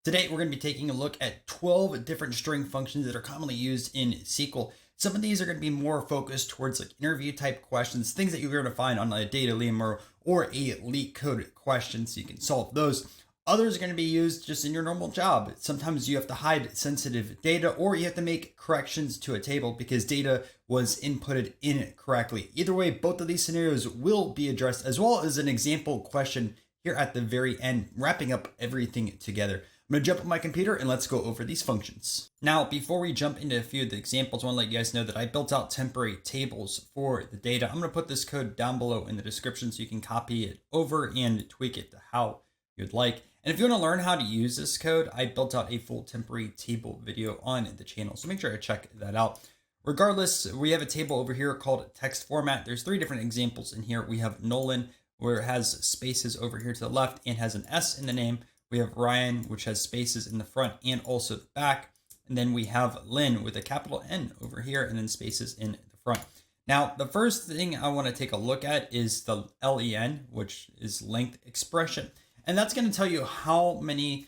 Today, we're going to be taking a look at 12 different string functions that are commonly used in SQL. Some of these are going to be more focused towards like interview type questions, things that you're going to find on a DataLemur or a LeetCode question, so you can solve those. Others are going to be used just in your normal job. Sometimes you have to hide sensitive data or you have to make corrections to a table because data was inputted incorrectly. Either way, both of these scenarios will be addressed, as well as an example question here at the very end, wrapping up everything together. I'm going to jump on my computer and let's go over these functions. Now, before we jump into a few of the examples, I want to let you guys know that I built out temporary tables for the data. I'm going to put this code down below in the description so you can copy it over and tweak it to how you'd like. And if you want to learn how to use this code, I built out a full temporary table video on the channel, so make sure to check that out. Regardless, we have a table over here called text format. There's 3 different examples in here. We have Nolan, where it has spaces over here to the left and has an S in the name. We have Ryan, which has spaces in the front and also the back. And then we have Len with a capital N over here and then spaces in the front. Now, the first thing I want to take a look at is the LEN, which is length expression. And that's going to tell you how many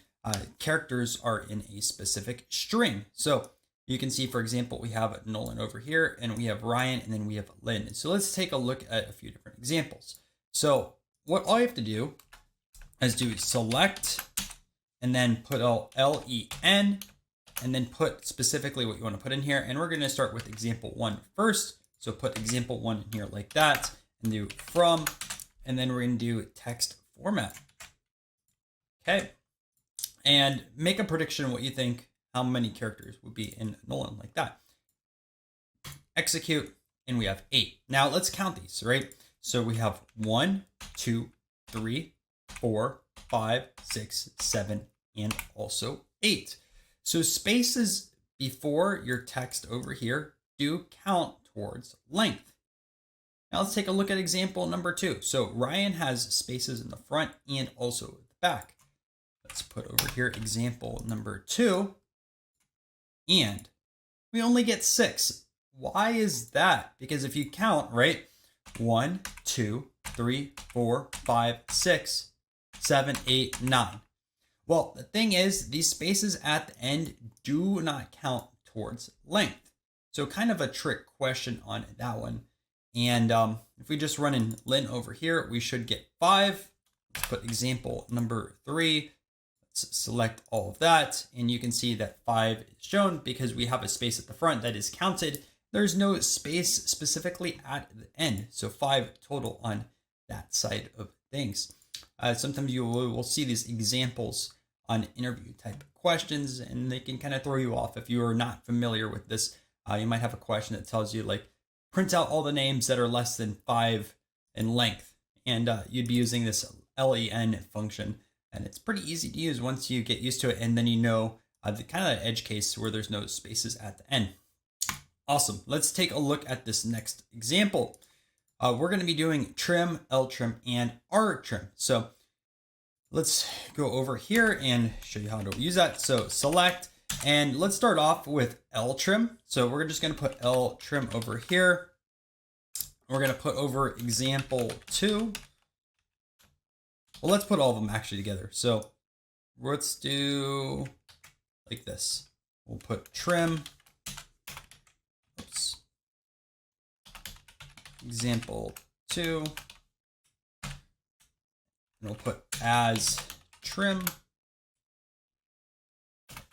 characters are in a specific string. So you can see, for example, we have Nolan over here and we have Ryan and then we have Len. So let's take a look at a few different examples. So what all you have to do is do select and then put LEN and then put specifically what you want to put in here. And we're going to start with example 1 first. So put example 1 in here like that and do from, and then we're going to do text format. Okay. And make a prediction what you think, how many characters would be in Nolan like that. Execute, and we have 8. Now let's count these, right? So we have 1, 2, 3, 4, 5, 6, 7, and also 8. So spaces before your text over here do count towards length. Now let's take a look at example number 2. So Ryan has spaces in the front and also the back. Let's put over here example number 2, and we only get 6. Why is that? Because if you count, right, 1, 2, 3, 4, 5, 6, 7, 8, 9. Well, the thing is, these spaces at the end do not count towards length. So kind of a trick question on that one. And if we just run in Len over here, we should get 5. Let's put example number 3. Let's select all of that. And you can see that 5 is shown because we have a space at the front that is counted. There's no space specifically at the end. So 5 total on that side of things. Sometimes you will see these examples on interview type questions, and they can kind of throw you off if you are not familiar with this. You might have a question that tells you like, print out all the names that are less than 5 in length. And you'd be using this LEN function. And it's pretty easy to use once you get used to it. And then you know the kind of edge case where there's no spaces at the end. Awesome. Let's take a look at this next example. We're going to be doing TRIM, LTRIM, and RTRIM. So let's go over here and show you how to use that. So select, and let's start off with LTRIM. So we're just going to put LTRIM over here. We're going to put over example 2. Well, let's put all of them actually together. So let's do like this. We'll put trim. Oops. Example 2. And we'll put as trim.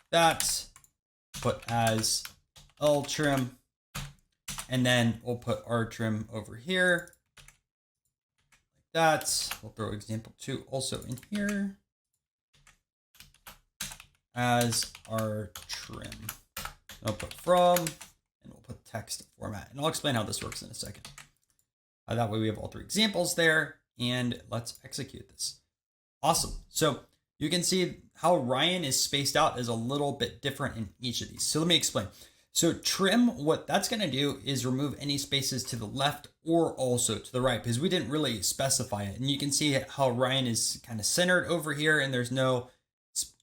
That. Put as LTRIM. And then we'll put RTRIM over here. That. We'll throw example 2 also in here as our trim. I'll put from, and we'll put text format. And I'll explain how this works in a second. That way we have all 3 examples there, and let's execute this. Awesome. So you can see how Ryan is spaced out is a little bit different in each of these. So let me explain. So trim, what that's going to do is remove any spaces to the left or also to the right, because we didn't really specify it. And you can see how Ryan is kind of centered over here and there's no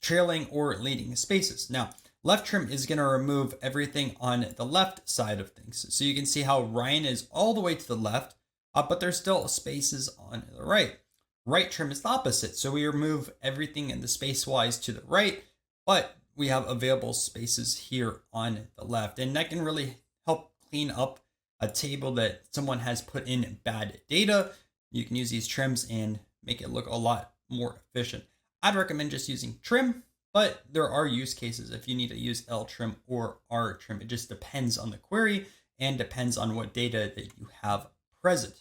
trailing or leading spaces. Now, left trim is going to remove everything on the left side of things. So you can see how Ryan is all the way to the left, but there's still spaces on the right. Right trim is the opposite. So we remove everything in the space wise to the right, but we have available spaces here on the left, and that can really help clean up a table that someone has put in bad data. You can use these trims and make it look a lot more efficient. I'd recommend just using trim, but there are use cases if you need to use LTRIM or RTRIM. It just depends on the query and depends on what data that you have present.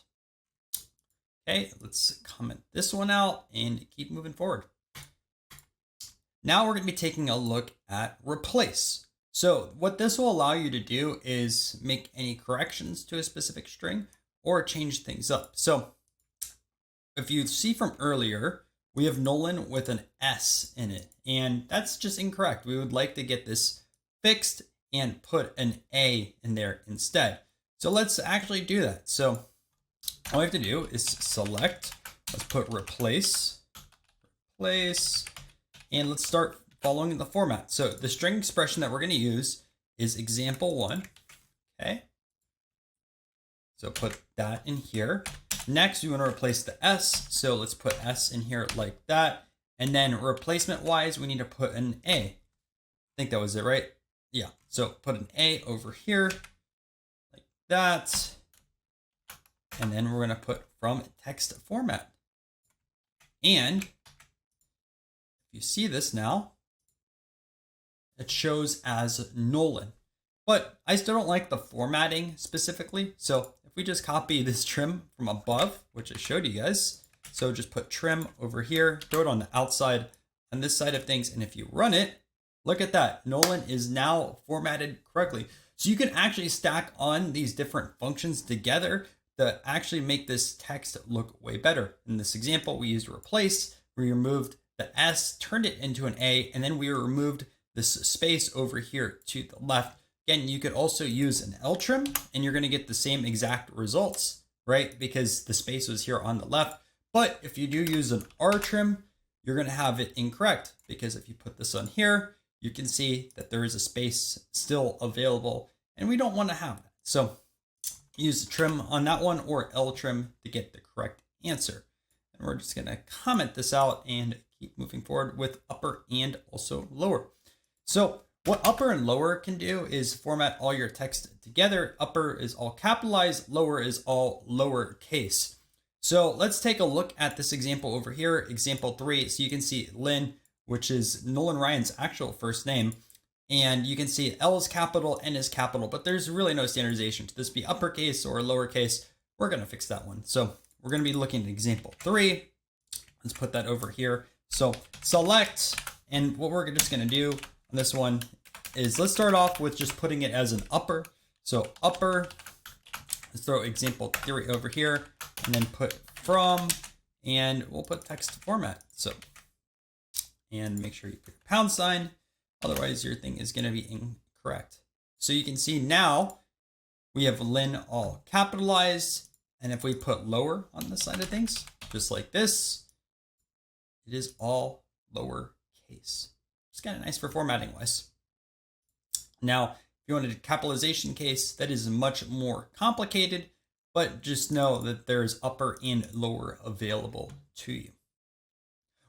Okay, let's comment this one out and keep moving forward. Now we're going to be taking a look at replace. So what this will allow you to do is make any corrections to a specific string or change things up. So if you see from earlier, we have NOLEN with an S in it, and that's just incorrect. We would like to get this fixed and put an A in there instead. So let's actually do that. So all we have to do is select, let's put replace, and let's start following the format. So the string expression that we're going to use is example1. Okay. So put that in here. Next, we want to replace the S. So let's put S in here like that. And then replacement wise, we need to put an A. I think that was it, right? Yeah. So put an A over here like that. And then we're going to put from text format. And if you see this now, it shows as NOLEN. But I still don't like the formatting specifically. So if we just copy this trim from above, which I showed you guys, so just put trim over here, throw it on the outside on this side of things. And if you run it, look at that. NOLEN is now formatted correctly. So you can actually stack on these different functions together to actually make this text look way better. In this example, we used replace, we removed the S, turned it into an A, and then we removed this space over here to the left. Again, you could also use an LTRIM and you're going to get the same exact results, right? Because the space was here on the left. But if you do use an RTRIM, you're going to have it incorrect, because if you put this on here, you can see that there is a space still available and we don't want to have that. So use the trim on that one or LTRIM to get the correct answer. And we're just going to comment this out and keep moving forward with upper and also lower. So what upper and lower can do is format all your text together. Upper is all capitalized, lower is all lowercase. So let's take a look at this example over here, example 3. So you can see Lynn, which is Nolan Ryan's actual first name. And you can see L is capital, N is capital, but there's really no standardization. Should this be uppercase or lowercase? We're going to fix that one. So we're going to be looking at example 3. Let's put that over here. So select, and what we're just going to do on this one is let's start off with just putting it as an upper. So upper, let's throw example 3 over here and then put from, and we'll put text format. So, and make sure you put your pound sign. Otherwise your thing is going to be incorrect. So you can see now we have Lynn all capitalized. And if we put lower on the side of things, just like this, it is all lower case. It's kind of nice for formatting wise. Now, if you wanted a capitalization case, that is much more complicated, but just know that there's upper and lower available to you.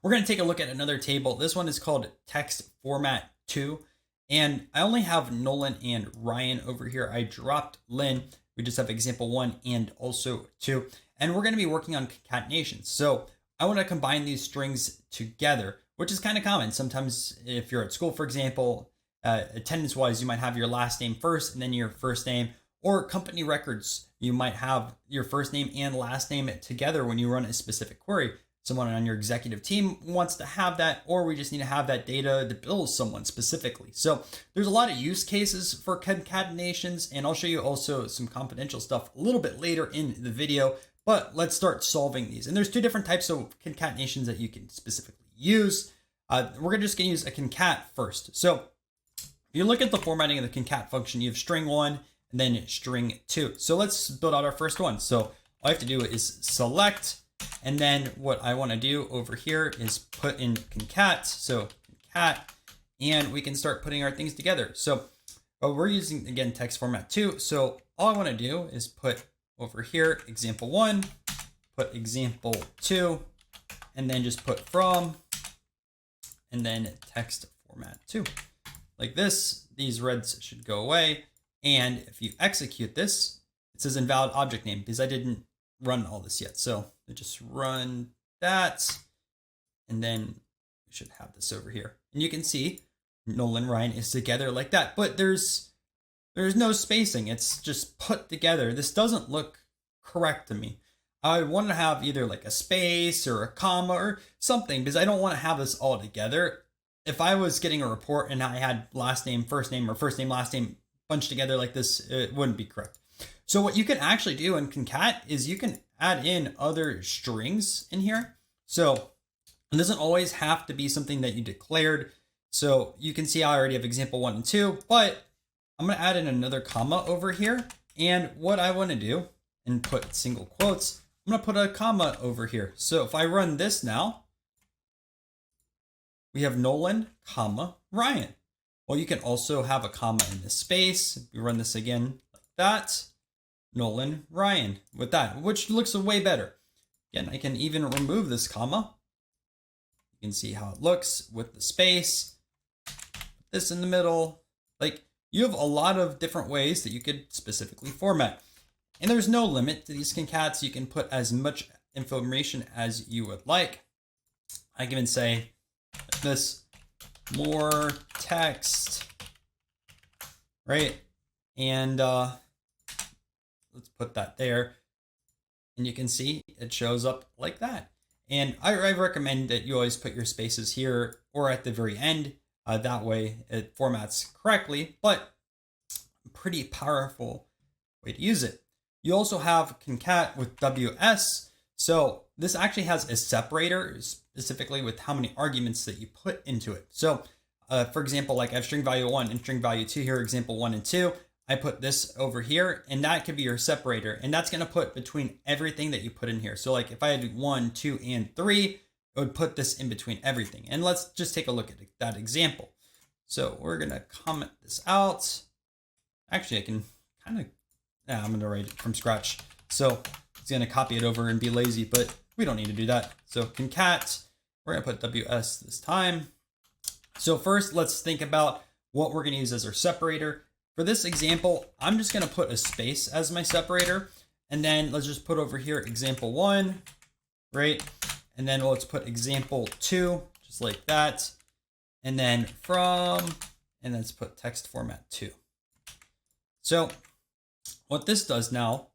We're going to take a look at another table. This one is called text format 2. And I only have Nolan and Ryan over here. I dropped Lynn. We just have example 1 and also 2. And we're going to be working on concatenation. So I want to combine these strings together, which is kind of common. Sometimes if you're at school, for example, attendance wise, you might have your last name first and then your first name, or company records. You might have your first name and last name together when you run a specific query. Someone on your executive team wants to have that, or we just need to have that data to bill someone specifically. So there's a lot of use cases for concatenations, and I'll show you also some confidential stuff a little bit later in the video, but let's start solving these. And there's 2 different types of concatenations that you can specifically use. We're just gonna use a concat first. So if you look at the formatting of the concat function, you have string 1 and then string 2. So let's build out our first one. So all I have to do is select, and then what I want to do over here is put in concat. So concat, and we can start putting our things together. So we're using, again, text format 2. So all I want to do is put over here example 1, put example 2, and then just put from, and then text format 2. Like this, these reds should go away. And if you execute this, it says invalid object name because I didn't run all this yet. So I just run that, and then we should have this over here. And you can see Nolan Ryan is together like that, but there's no spacing. It's just put together. This doesn't look correct to me. I want to have either like a space or a comma or something because I don't want to have this all together. If I was getting a report and I had last name, first name, or first name, last name bunched together like this, it wouldn't be correct. So what you can actually do in concat is you can add in other strings in here. So it doesn't always have to be something that you declared. So you can see I already have example 1 and 2, but I'm going to add in another comma over here. And what I want to do, and put single quotes, I'm going to put a comma over here. So if I run this now, we have Nolan, comma, Ryan. Well, you can also have a comma in this space. If we run this again like that, Nolan, Ryan with that, which looks way better. Again, I can even remove this comma. You can see how it looks with the space, this in the middle. Like, you have a lot of different ways that you could specifically format. And there's no limit to these concats. You can put as much information as you would like. I can even say this, more text, right? And let's put that there. And you can see it shows up like that. And I recommend that you always put your spaces here or at the very end. That way it formats correctly, but pretty powerful way to use it. You also have concat with WS. So this actually has a separator specifically with how many arguments that you put into it. So for example, like I have string value 1 and string value 2 here, example 1 and 2. I put this over here, and that could be your separator. And that's going to put between everything that you put in here. So like if I had 1, 2, and 3, it would put this in between everything. And let's just take a look at that example. So we're going to comment this out. Actually, I can kind of, I'm going to write it from scratch. So it's going to copy it over and be lazy, but we don't need to do that. So concat, we're going to put WS this time. So first, let's think about what we're going to use as our separator. For this example, I'm just going to put a space as my separator. And then let's just put over here example 1, right? And then let's put example 2, just like that. And then from, and let's put text format 2. So what this does now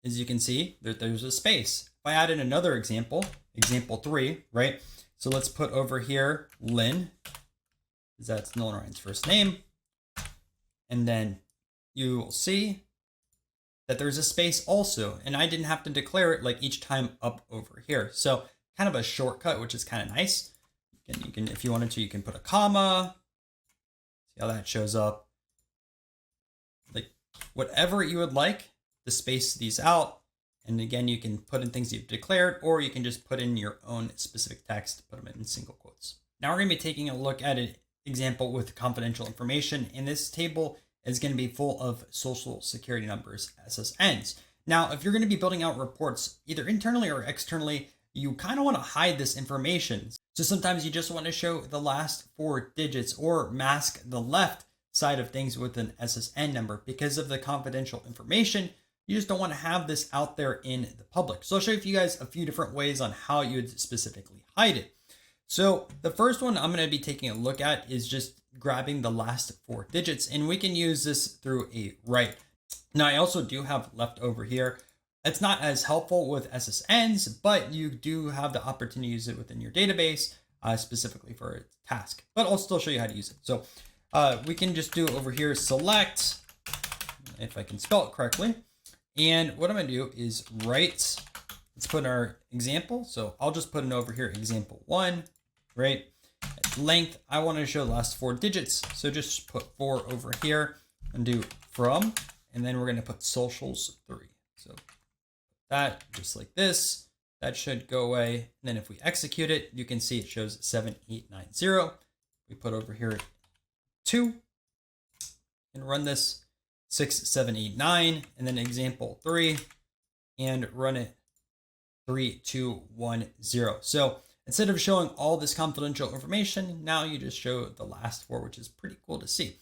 is you can see that there's a space. If I add in another example, example 3, right? So let's put over here LEN, because that's Nolan Ryan's first name. And then you will see that there's a space also, and I didn't have to declare it like each time up over here. So kind of a shortcut, which is kind of nice. You can, if you wanted to, you can put a comma. See how that shows up. Like whatever you would like to space these out. And again, you can put in things you've declared, or you can just put in your own specific text, put them in single quotes. Now we're going to be taking a look at an example with confidential information. And this table is going to be full of social security numbers, SSNs. Now, if you're going to be building out reports, either internally or externally, you kind of want to hide this information. So sometimes you just want to show the last 4 digits or mask the left side of things with an SSN number because of the confidential information. You just don't want to have this out there in the public. So I'll show you guys a few different ways on how you would specifically hide it. So the first one I'm going to be taking a look at is just grabbing the last 4 digits, and we can use this through a write. Now I also do have left over here. It's not as helpful with SSNs, but you do have the opportunity to use it within your database, specifically for a task, but I'll still show you how to use it. So we can just do over here, select, if I can spell it correctly. And what I'm going to do is write, let's put our example. So I'll just put it over here, example 1, right? Length, I want to show the last 4 digits. So just put 4 over here and do from, and then we're going to put socials 3. So that just like this, that should go away. And then if we execute it, you can see it shows 7890. We put over here 2 and run this 6789, and then example 3 and run it 3210. So instead of showing all this confidential information, now you just show the last 4, which is pretty cool to see.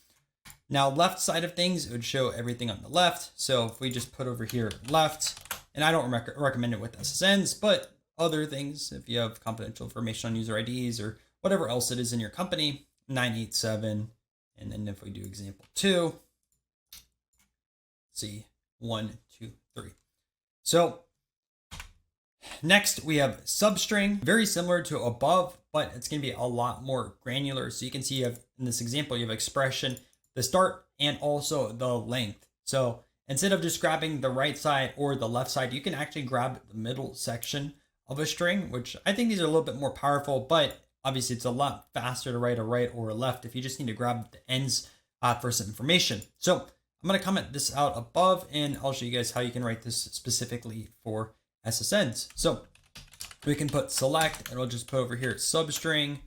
Now, left side of things, it would show everything on the left. So if we just put over here left, and I don't recommend it with SSNs, but other things, if you have confidential information on user IDs or whatever else it is in your company, 987. And then if we do example 2, see 1, 2, 3. So next we have substring, very similar to above, but it's going to be a lot more granular. So you can see you have, in this example, you have expression, the start, and also the length. So instead of just grabbing the right side or the left side, you can actually grab the middle section of a string, which I think these are a little bit more powerful, but obviously it's a lot faster to write a right or a left if you just need to grab the ends for some information. So I'm going to comment this out above, and I'll show you guys how you can write this specifically for SSNs. So we can put select, and we'll just put over here substring.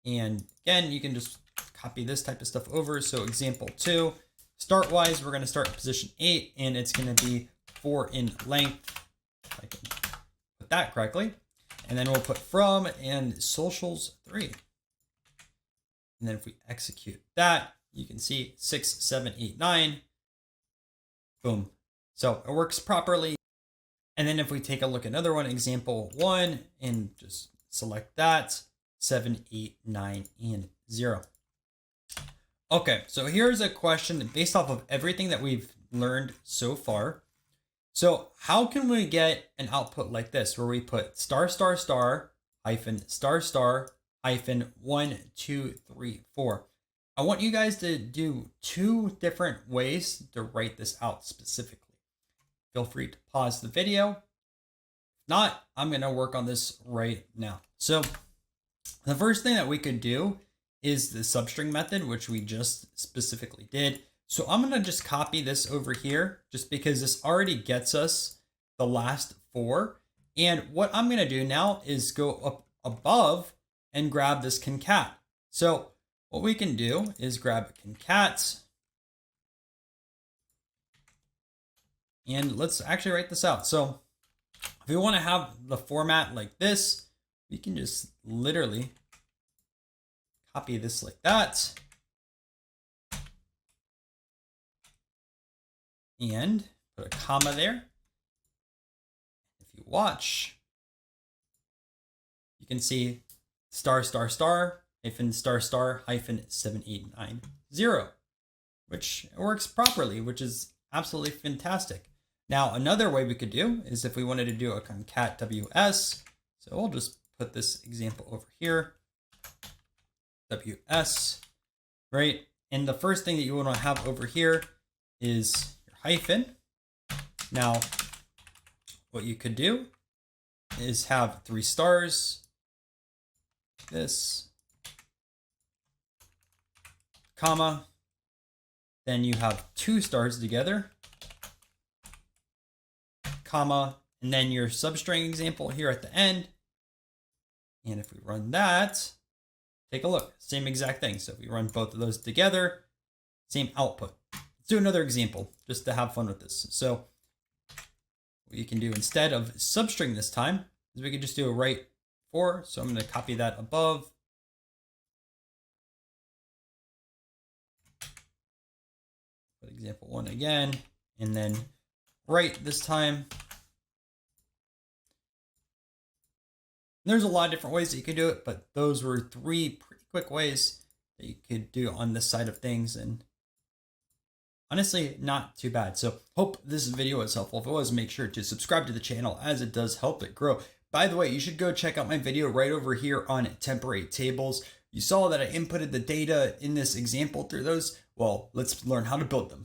And again, you can just copy this type of stuff over. So example 2, start wise, we're going to start at position 8, and it's going to be 4 in length. If I can put that correctly. And then we'll put from and socials 3. And then if we execute that, you can see 6, 7, 8, 9. Boom. So it works properly. And then if we take a look at another one, example 1, and just select that, 7, 8, 9, and 0. Okay, so here's a question based off of everything that we've learned so far. So how can we get an output like this where we put star, star, star, hyphen, star, star, hyphen, 1, 2, 3, 4. I want you guys to do 2 different ways to write this out specifically. Feel free to pause the video. If not, I'm going to work on this right now. So the first thing that we could do is the substring method, which we just specifically did. So I'm going to just copy this over here just because this already gets us the last 4. And what I'm going to do now is go up above and grab this concat. So what we can do is grab concat. And let's actually write this out. So if we want to have the format like this, we can just literally copy this like that. And put a comma there. If you watch, you can see star, star, star, hyphen, star, star, hyphen, 7, 8, 9, 0, which works properly, which is absolutely fantastic. Now, another way we could do is if we wanted to do a concat WS. So we'll just put this example over here. WS, right? And the first thing that you want to have over here is your hyphen. Now, what you could do is have 3 stars, this, comma, then you have 2 stars together, comma, and then your substring example here at the end. And if we run that, take a look, same exact thing. So if we run both of those together, same output. Let's do another example just to have fun with this. So what you can do instead of substring this time is we can just do a write for. So I'm going to copy that above. Put example 1 again, and then write this time. There's a lot of different ways that you could do it, but those were 3 pretty quick ways that you could do on this side of things. And honestly, not too bad. So hope this video was helpful. If it was, make sure to subscribe to the channel as it does help it grow. By the way, you should go check out my video right over here on temporary tables. You saw that I inputted the data in this example through those. Well, let's learn how to build them.